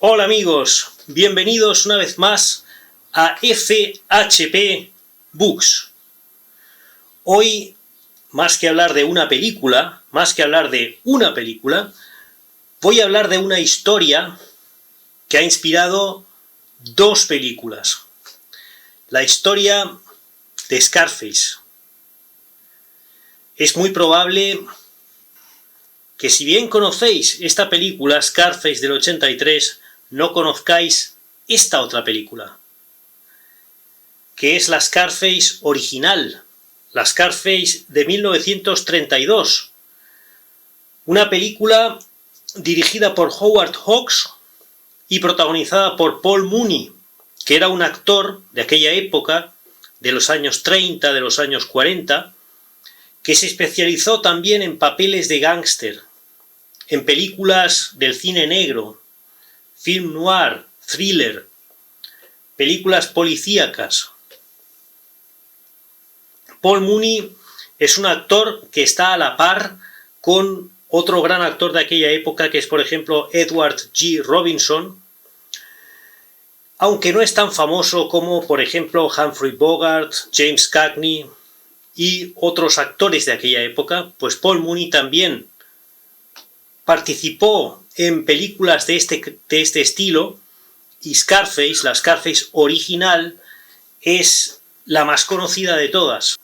Hola amigos, bienvenidos una vez más a FHP Books. Hoy, más que hablar de una película, voy a hablar de una historia que ha inspirado dos películas. La historia de Scarface. Es muy probable que si bien conocéis esta película, Scarface del 83, no conozcáis esta otra película, que es la Scarface original, la Scarface de 1932. Una película dirigida por Howard Hawks y protagonizada por Paul Mooney, que era un actor de aquella época, de los años 30, de los años 40, que se especializó también en papeles de gángster, en películas del cine negro, film noir, thriller, películas policíacas. Paul Mooney es un actor que está a la par con otro gran actor de aquella época, que es por ejemplo Edward G. Robinson, aunque no es tan famoso como por ejemplo Humphrey Bogart, James Cagney y otros actores de aquella época. Pues Paul Mooney también participó en películas de este estilo, y Scarface, la Scarface original, es la más conocida de todas.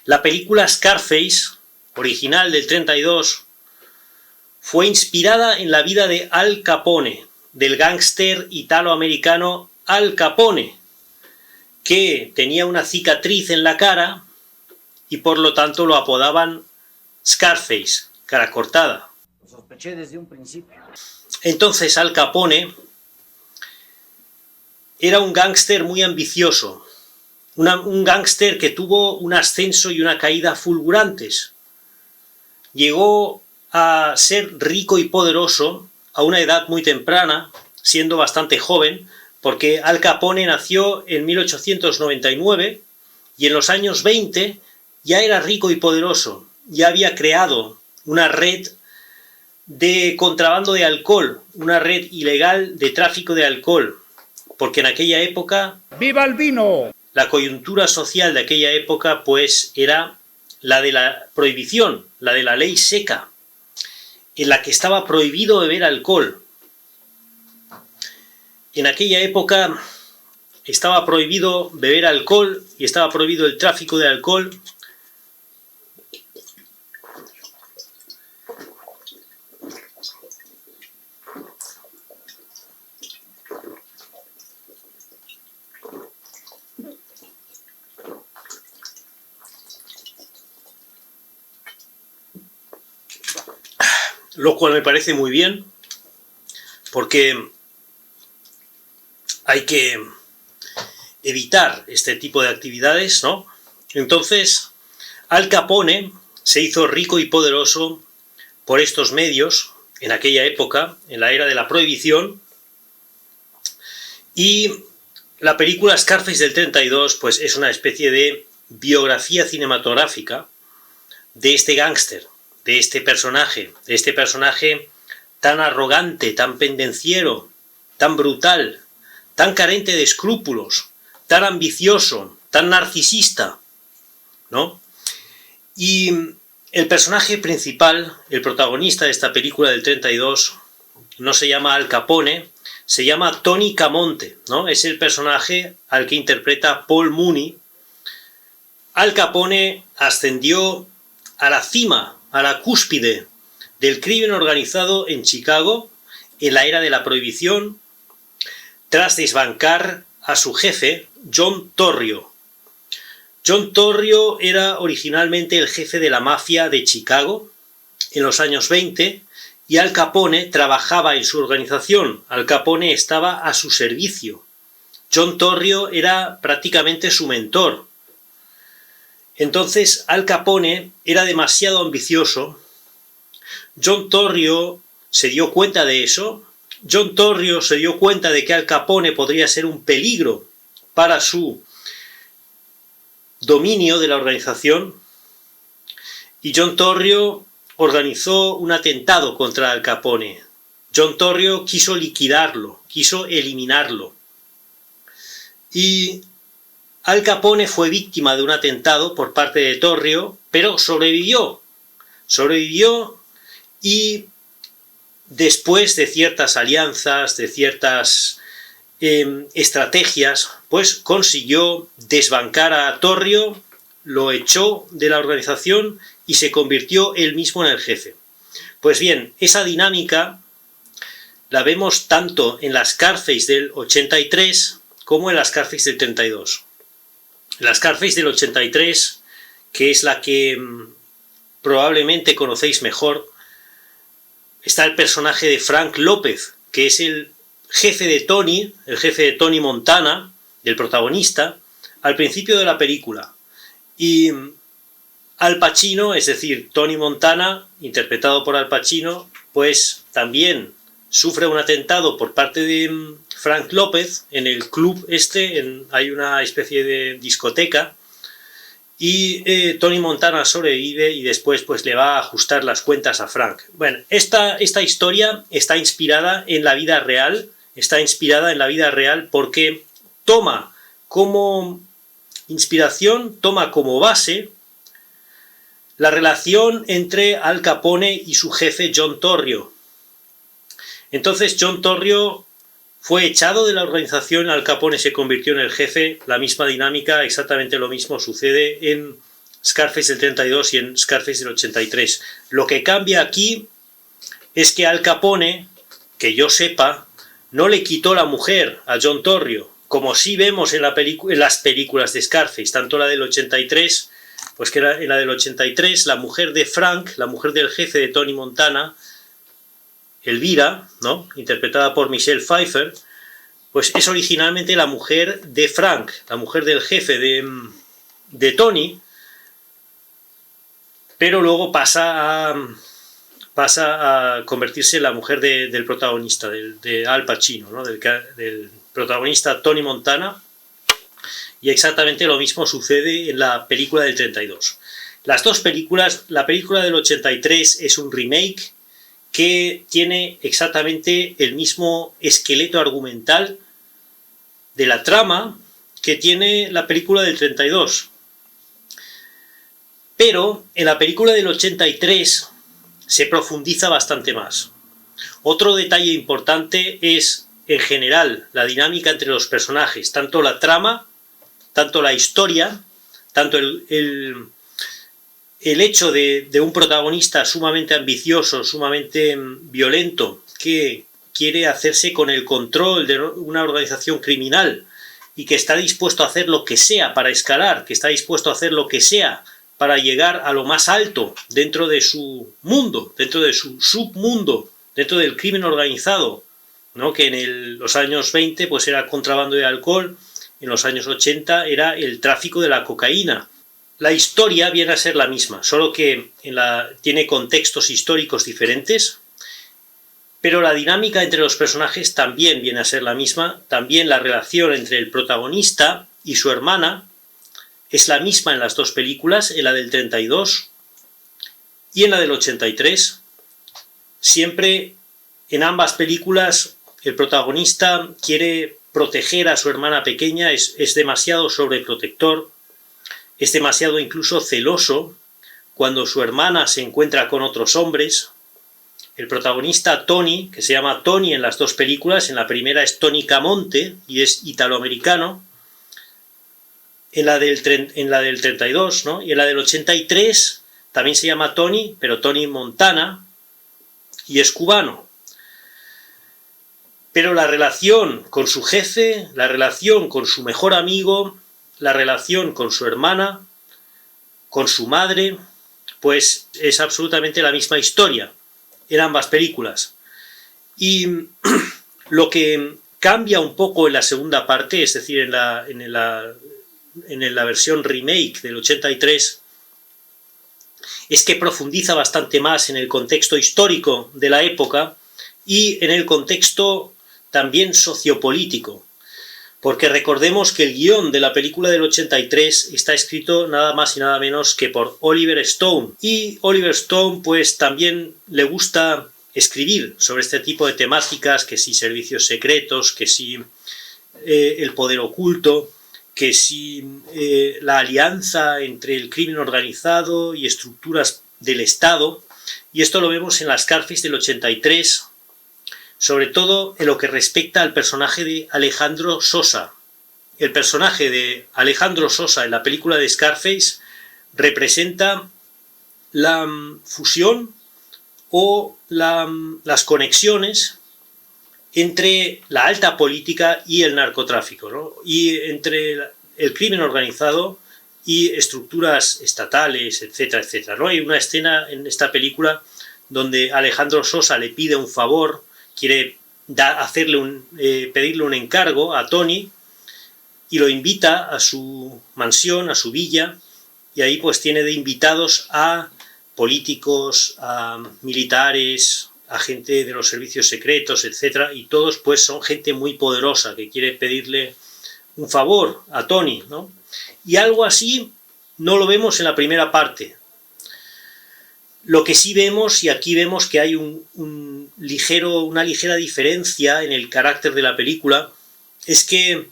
La película Scarface, original del 32, fue inspirada en la vida de Al Capone, del gángster italoamericano Al Capone, que tenía una cicatriz en la cara y por lo tanto lo apodaban Scarface, cara cortada. Lo sospeché desde un principio. Entonces Al Capone era un gángster muy ambicioso, un gángster que tuvo un ascenso y una caída fulgurantes. Llegó a ser rico y poderoso a una edad muy temprana, siendo bastante joven, porque Al Capone nació en 1899 y en los años 20 ya era rico y poderoso, ya había creado una red de contrabando de alcohol, una red ilegal de tráfico de alcohol, porque en aquella época ¡Viva el vino! La coyuntura social de aquella época pues era la de la prohibición, la de la ley seca, en la que estaba prohibido beber alcohol. En aquella época estaba prohibido beber alcohol y estaba prohibido el tráfico de alcohol. Lo cual me parece muy bien, porque hay que evitar este tipo de actividades, ¿no? Entonces, Al Capone se hizo rico y poderoso por estos medios en aquella época, en la era de la prohibición, y la película Scarface del 32 pues es una especie de biografía cinematográfica de este gángster, de este personaje tan arrogante, tan pendenciero, tan brutal, tan carente de escrúpulos, tan ambicioso, tan narcisista, ¿no? Y el personaje principal, el protagonista de esta película del 32, no se llama Al Capone, se llama Tony Camonte, ¿no? Es el personaje al que interpreta Paul Mooney. Al Capone ascendió a la cima, a la cúspide del crimen organizado en Chicago en la era de la prohibición, tras desbancar a su jefe, John Torrio. John Torrio era originalmente el jefe de la mafia de Chicago en los años 20 y Al Capone trabajaba en su organización. Al Capone estaba a su servicio. John Torrio era prácticamente su mentor. Entonces Al Capone era demasiado ambicioso. John Torrio se dio cuenta de eso. John Torrio se dio cuenta de que Al Capone podría ser un peligro para su dominio de la organización, y John Torrio organizó un atentado contra Al Capone. John Torrio quiso liquidarlo, quiso eliminarlo. Y Al Capone fue víctima de un atentado por parte de Torrio, pero sobrevivió. Sobrevivió y después de ciertas alianzas, de ciertas estrategias, pues consiguió desbancar a Torrio, lo echó de la organización y se convirtió él mismo en el jefe. Pues bien, esa dinámica la vemos tanto en la Scarface del 83 como en la Scarface del 32. La Scarface del 83, que es la que probablemente conocéis mejor, está el personaje de Frank López, que es el jefe de Tony Montana, del protagonista, al principio de la película. Y Al Pacino, es decir, Tony Montana, interpretado por Al Pacino, pues también sufre un atentado por parte de Frank López en el club hay una especie de discoteca, y Tony Montana sobrevive y después pues le va a ajustar las cuentas a Frank. Bueno, esta historia está inspirada en la vida real, porque toma como inspiración, toma como base la relación entre Al Capone y su jefe John Torrio. Entonces John Torrio fue echado de la organización, Al Capone se convirtió en el jefe, la misma dinámica, exactamente lo mismo sucede en Scarface del 32 y en Scarface del 83. Lo que cambia aquí es que Al Capone, que yo sepa, no le quitó la mujer a John Torrio, como sí vemos en las películas de Scarface, tanto la del 83, pues que en la del 83, la mujer de Frank, la mujer del jefe de Tony Montana, Elvira, ¿no?, interpretada por Michelle Pfeiffer, pues es originalmente la mujer de Frank, la mujer del jefe de Tony, pero luego pasa a convertirse en la mujer del protagonista, de Al Pacino, ¿no?, del protagonista Tony Montana, y exactamente lo mismo sucede en la película del 32. Las dos películas, la película del 83 es un remake que tiene exactamente el mismo esqueleto argumental de la trama que tiene la película del 32. Pero en la película del 83 se profundiza bastante más. Otro detalle importante es, en general, la dinámica entre los personajes, tanto la trama, tanto la historia, tanto el hecho de un protagonista sumamente ambicioso, sumamente violento, que quiere hacerse con el control de una organización criminal y que está dispuesto a hacer lo que sea para escalar, que está dispuesto a hacer lo que sea para llegar a lo más alto dentro de su mundo, dentro de su submundo, dentro del crimen organizado, ¿no?, que en los años 20 pues era contrabando de alcohol, en los años 80 era el tráfico de la cocaína. La historia viene a ser la misma, solo que tiene contextos históricos diferentes, pero la dinámica entre los personajes también viene a ser la misma. También la relación entre el protagonista y su hermana es la misma en las dos películas, en la del 32 y en la del 83. Siempre en ambas películas el protagonista quiere proteger a su hermana pequeña, es demasiado sobreprotector, es demasiado incluso celoso cuando su hermana se encuentra con otros hombres. El protagonista Tony, que se llama Tony en las dos películas, en la primera es Tony Camonte y es italoamericano, en la del 32, ¿no?, y en la del 83 también se llama Tony, pero Tony Montana, y es cubano. Pero la relación con su jefe, la relación con su mejor amigo, la relación con su hermana, con su madre, pues es absolutamente la misma historia en ambas películas. Y lo que cambia un poco en la segunda parte, es decir, en la versión remake del 83, es que profundiza bastante más en el contexto histórico de la época y en el contexto también sociopolítico. Porque recordemos que el guión de la película del 83 está escrito nada más y nada menos que por Oliver Stone. Y Oliver Stone pues también le gusta escribir sobre este tipo de temáticas, que si servicios secretos, que si el poder oculto, que si la alianza entre el crimen organizado y estructuras del Estado, y esto lo vemos en la Scarface del 83, sobre todo en lo que respecta al personaje de Alejandro Sosa. El personaje de Alejandro Sosa en la película de Scarface representa la fusión o las conexiones entre la alta política y el narcotráfico, ¿no? Y entre el crimen organizado y estructuras estatales, etcétera, etcétera, ¿no? Hay una escena en esta película donde Alejandro Sosa le pide un favor, quiere pedirle un encargo a Tony y lo invita a su mansión, a su villa, y ahí pues tiene de invitados a políticos, a militares, a gente de los servicios secretos, etcétera, y todos pues son gente muy poderosa que quiere pedirle un favor a Tony, ¿no? Y algo así no lo vemos en la primera parte. Lo que sí vemos, y aquí vemos que hay una ligera diferencia en el carácter de la película, es que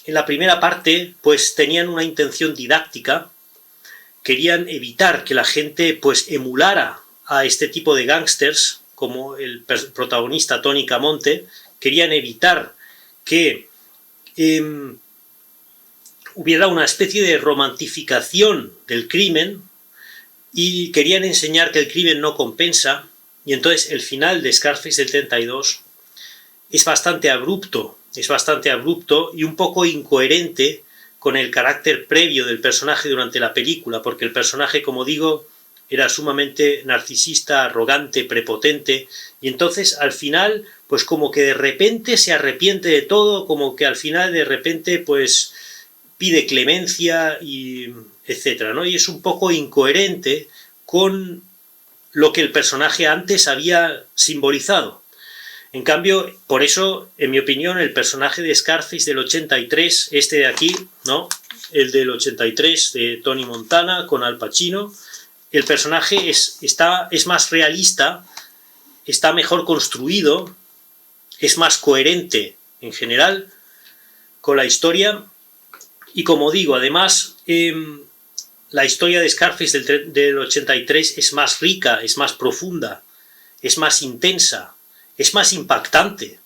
en la primera parte pues tenían una intención didáctica, querían evitar que la gente pues emulara a este tipo de gángsters, como el protagonista Tony Camonte, querían evitar que hubiera una especie de romantificación del crimen y querían enseñar que el crimen no compensa, y entonces el final de Scarface del 32 es bastante abrupto y un poco incoherente con el carácter previo del personaje durante la película, porque el personaje, como digo, era sumamente narcisista, arrogante, prepotente, y entonces al final pues como que de repente se arrepiente de todo, como que al final de repente pues pide clemencia y etcétera, ¿no? Y es un poco incoherente con lo que el personaje antes había simbolizado. En cambio, por eso, en mi opinión, el personaje de Scarface del 83, este de aquí, ¿no? El del 83 de Tony Montana con Al Pacino, el personaje es más realista, está mejor construido, es más coherente en general con la historia, y como digo, además la historia de Scarface del 83 es más rica, es más profunda, es más intensa, es más impactante,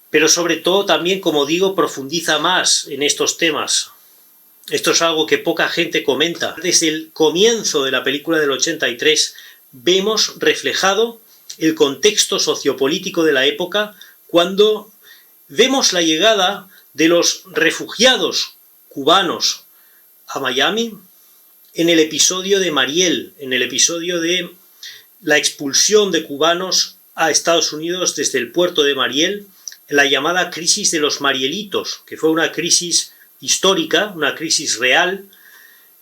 pero sobre todo también, como digo, profundiza más en estos temas. Esto es algo que poca gente comenta. Desde el comienzo de la película del 83 vemos reflejado el contexto sociopolítico de la época, cuando vemos la llegada de los refugiados cubanos a Miami en el episodio de Mariel, en el episodio de la expulsión de cubanos a Estados Unidos desde el puerto de Mariel, en la llamada crisis de los Marielitos, que fue una crisis histórica, una crisis real,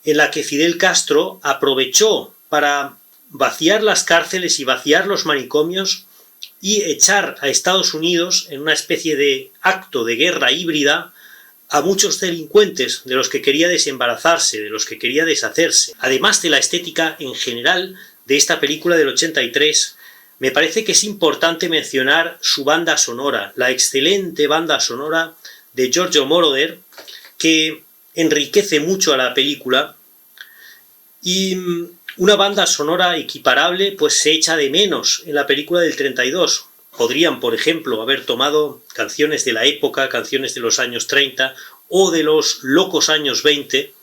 en la que Fidel Castro aprovechó para vaciar las cárceles y vaciar los manicomios y echar a Estados Unidos en una especie de acto de guerra híbrida a muchos delincuentes de los que quería desembarazarse, de los que quería deshacerse. Además de la estética en general de esta película del 83, me parece que es importante mencionar su banda sonora, la excelente banda sonora de Giorgio Moroder, que enriquece mucho a la película, y una banda sonora equiparable pues se echa de menos en la película del 32. Podrían, por ejemplo, haber tomado canciones de la época, canciones de los años 30 o de los locos años 20.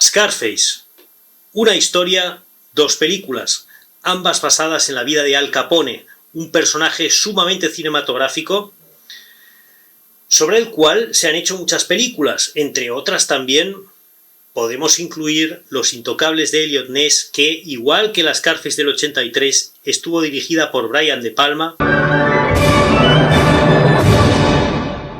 Scarface, una historia, dos películas, ambas basadas en la vida de Al Capone, un personaje sumamente cinematográfico, sobre el cual se han hecho muchas películas, entre otras también podemos incluir Los Intocables de Elliot Ness, que, igual que la Scarface del 83, estuvo dirigida por Brian De Palma.